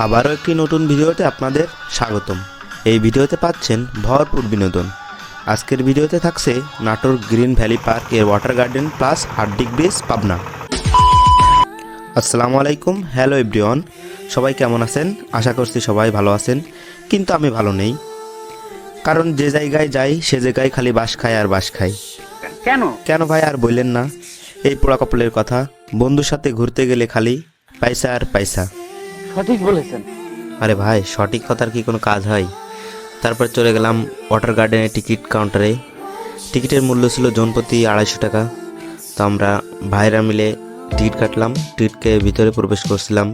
আবারও একটি নতুন ভিডিওতে আপনাদের স্বাগতম। এই ভিডিওতে পাচ্ছেন ভরপুর বিনোদন। আজকের ভিডিওতে থাকছে নাটোর গ্রিন ভ্যালি পার্ক এর water garden plus হার্ডিক bridge Pabna. আসসালামু আলাইকুম, হ্যালো এভরিওয়ান, সবাই কেমন আছেন? আশা করছি সবাই ভালো আছেন, কিন্তু আমি ভালো নেই। কারণ যে জায়গায় যাই সে জায়গায় খালি বাস খাই আর বাস খাই। কেন ভাই আর বললেন না, এই পোড়া কপালের কথা। বন্ধুর সাথে ঘুরতে গেলে খালি পয়সা আর পয়সা। সঠিক বলেছেন। আরে ভাই, সঠিক কথার কি কোনো কাজ হয়? তারপর চলে গেলাম ওয়াটার গার্ডেনের টিকিট কাউন্টারে। টিকিটের মূল্য ছিল জনপ্রতি 250 টাকা। তো আমরা ভাইরা মিলে টিকিট কাটলাম, টিকিটকে ভিতরে প্রবেশ করছিলাম।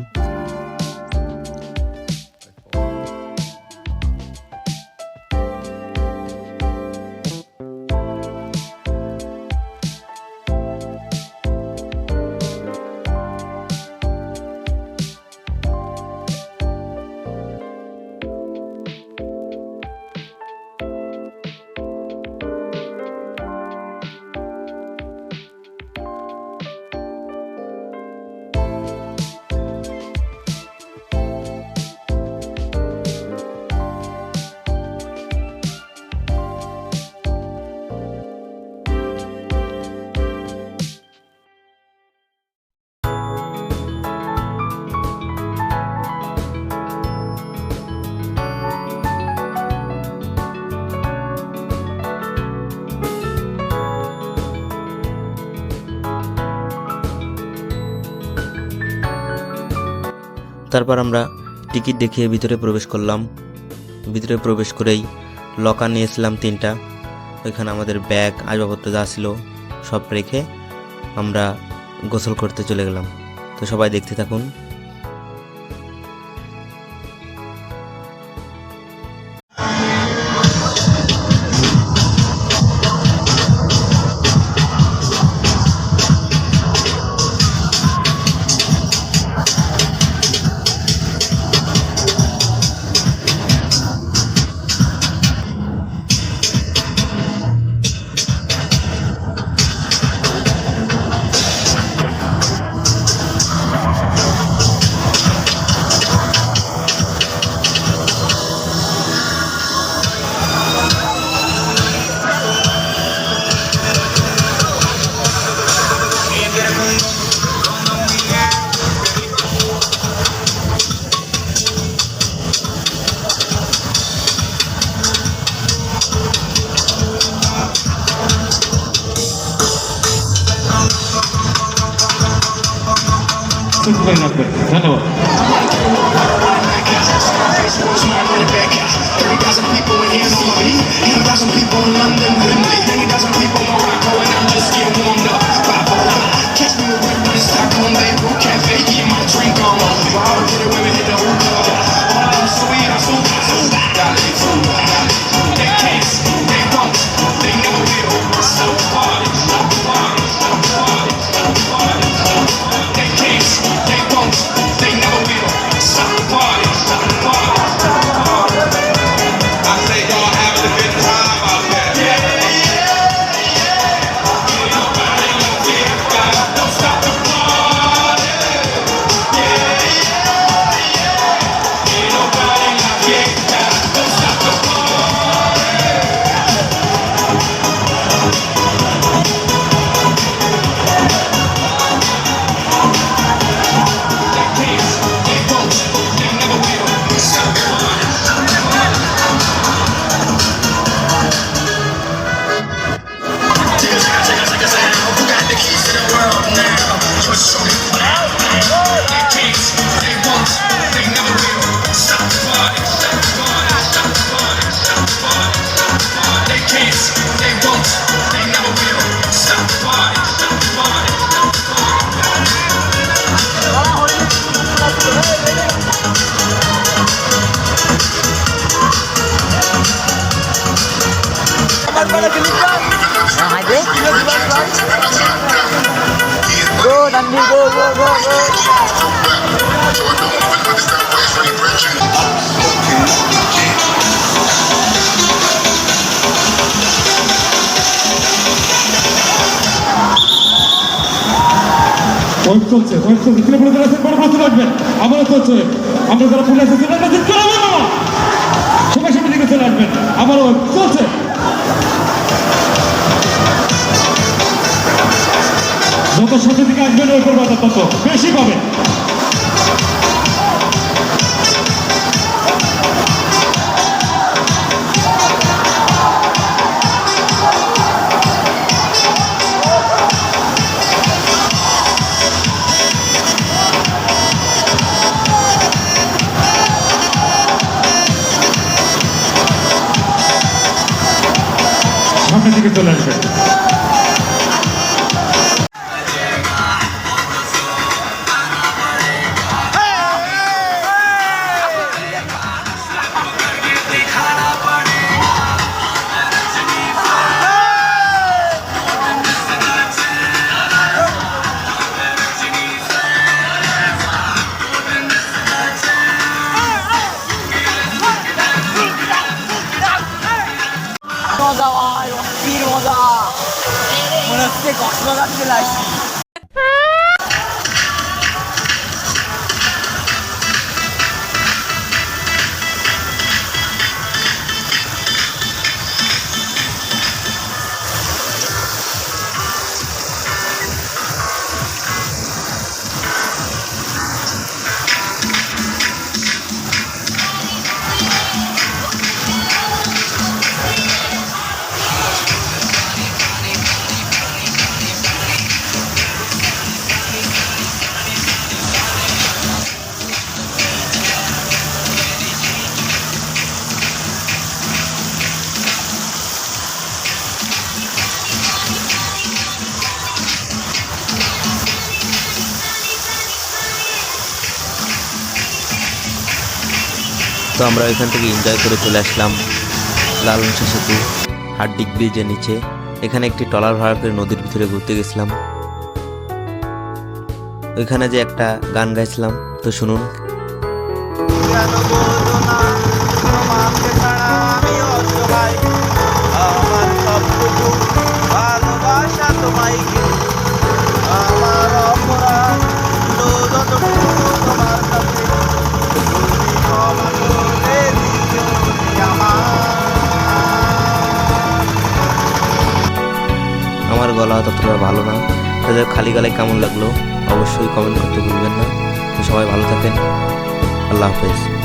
তারপর আমরা টিকিট দেখিয়ে ভিতরে প্রবেশ করলাম। ভিতরে প্রবেশ করেই লকার নিয়েছিলাম 3টা। ওইখানে আমাদের ব্যাগ আসবাবপত্র যা ছিল সব রেখে আমরা গোসল করতে চলে গেলাম। তো সবাই দেখতে থাকুন। ধন্যবাদ। Go, Nandi, go. ওয়েট চলছে ছেলে বলে আছেন বড় প্রস্তুত আসবেন আবারও চলছে আমরা যারা পুলিশ আছি তারা জিত করে হবে না সবাই সামনে দিকে চলে আসবেন আবারও চলছে যত সামনের দিকে আসবেন ওই করবে তত বেশি পাবে সামনের দিকে চলে আসবেন মজা ভাই অস্থির মজা মনে হচ্ছে কক্সবাজার চলে আসছি তো আমরা এখান থেকে এনজয় করে চলে আসলাম লালনসা সেতু হাড্ডিক ব্রিজের নিচে। এখানে একটি ট্রলার ভাড়া করে নদীর ভিতরে ঘুরতে গেছিলাম। ওইখানে যে একটা গান গাইছিলাম, তো শুনুন। আমার গলা ততটা ভালো না, তাদের খালি গলায় কেমন লাগলো অবশ্যই কমেন্ট করতে ভুলবেন না। তো সবাই ভালো থাকেন, আল্লাহ হাফেজ।